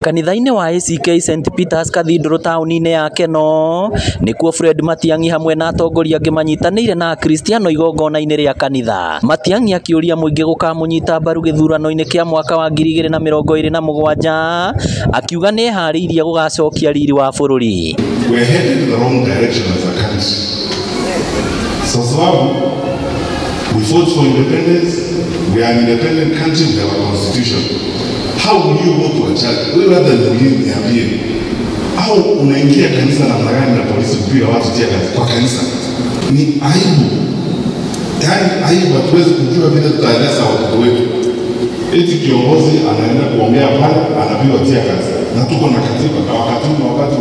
Kanitha-inĩ wa ACK St Peters Cathedral taũni-inĩ ya Keno nĩkuo Fred Matiang'i hamwe na atongoria angĩ manyitanĩire na Akristiano igongona-inĩ rĩa kanitha. Matiang'i akĩũria mũingĩ gũkamũnyita mbaru gĩthurano-inĩ kĩa mwaka wa 2027 akiuga nĩ eharĩirie gũgacokia riri wa bũrũri. We are headed in the wrong direction as a country. Sababu we fought for independence, we are an independent country, we have a constitution. How will you go to a church? Wewe labda niambie. Au unaingia kanisa na mnagani na polisi kupiga watu tiaga kwa kanisa? Ni aibu. Yaani aibu, hatuwezi kujua vile tutaeleza watoto wetu. Eti kiongozi anaenda kuongea pale anapigwa tiaga. Na tuko na katiba na wakati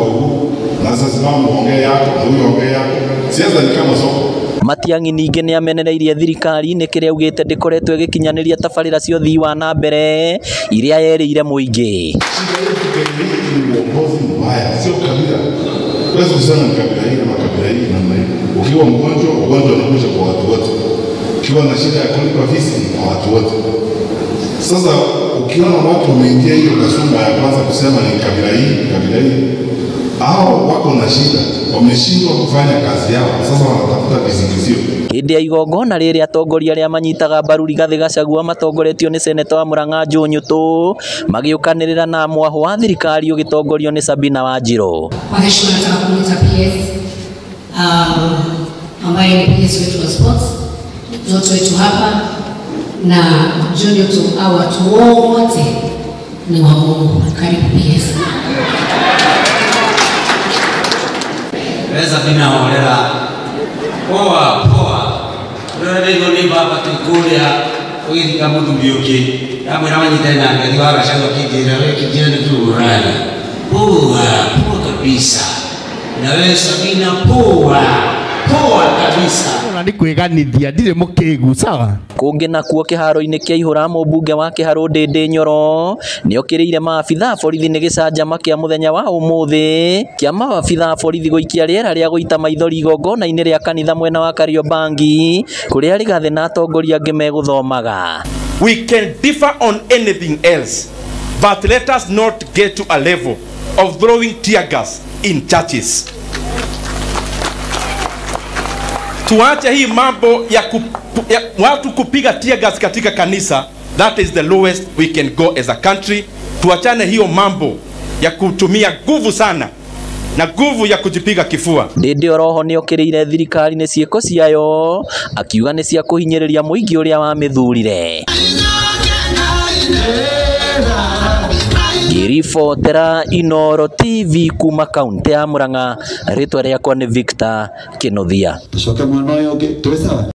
wa uhuru. Na sasa mama ongea yako na huyo ongea yako. Siasa ni kama soko. Matiang'i ningĩ nĩ amenereirie thirikari nĩ kĩrĩa augĩte ndĩkoretwo ĩgĩkinyanĩria tabarĩra cia ũthii wa na mbere iria yerĩire mũingĩ. Uongozi mbaya sio kabila. Wewe usiseme ni kabila hii na makabila hii namna hii. Ukiwa mgonjwa unakuja kwa watu wote. Ukiwa na shida ya kulipa visa kwa watu wote. Sasa ukiona watu wameingia hiyo kasumba ya kwanza kusema ni kabila hii, hao wako na shida, wameshindwa kufanya kazi yao, sasa wanatafuta visingizio. Hĩndĩ ya igongona rĩrĩ atongoria arĩa manyitaga mbaru Rigathĩ Gachagua matongoretio nĩ seneta wa Murang'a Joe Njutu magĩũkanĩrĩra na mwahũ wa thirikari ũgĩtongorio nĩ Sabina Wanjiru. Kwa heshima nataka kumwita PS ambaye ni PS wetu wa sports, zote wetu hapa na Joe Njutu, au watu wote ni wa Mungu. Karibu PS. Sabina Wanjiru. Poa. Ndio ni baba tukulia uithika mundu biuki. Amwira wanyitena ndio Gachagua kijira ni turana. Poa kabisa. Na wewe Sabina poa kabisa. Ni kwiganithia ndire mukigu sawa. Kũngĩ nakuo kĩharo-inĩ kĩa ihũra mũmbunge wa Kĩharũ Ndĩndĩ Nyoro nĩokĩrĩire maabitha borithi nĩ gĩcanjama kĩa mũthenya wa ũmũthĩ kĩa maabitha borithi gũikia rĩera rĩa gũita maithori igongona-inĩ rĩa kanitha mwena wa Kariobangi kũrĩa Rigathĩ na atongoria angĩ megũthomaga. We can differ on anything else, but let us not get to a level of throwing tear gas in churches. Tuache hii mambo ya watu kupiga tear gas katika kanisa. That is the lowest we can go as a country. Tuachane hiyo mambo ya kutumia nguvu sana na nguvu ya kujipiga kifua. Ndĩndĩ oroho nĩokĩrĩire thirikari nĩ ciĩko ciayo akiuga nĩ cia kũhinyĩrĩria mũingĩ ũrĩa wamĩthurire. Ngĩribotera Inooro TV kuma kaunti ya Murang'a, rĩtwa rĩakwa nĩ Victor Kĩnuthia.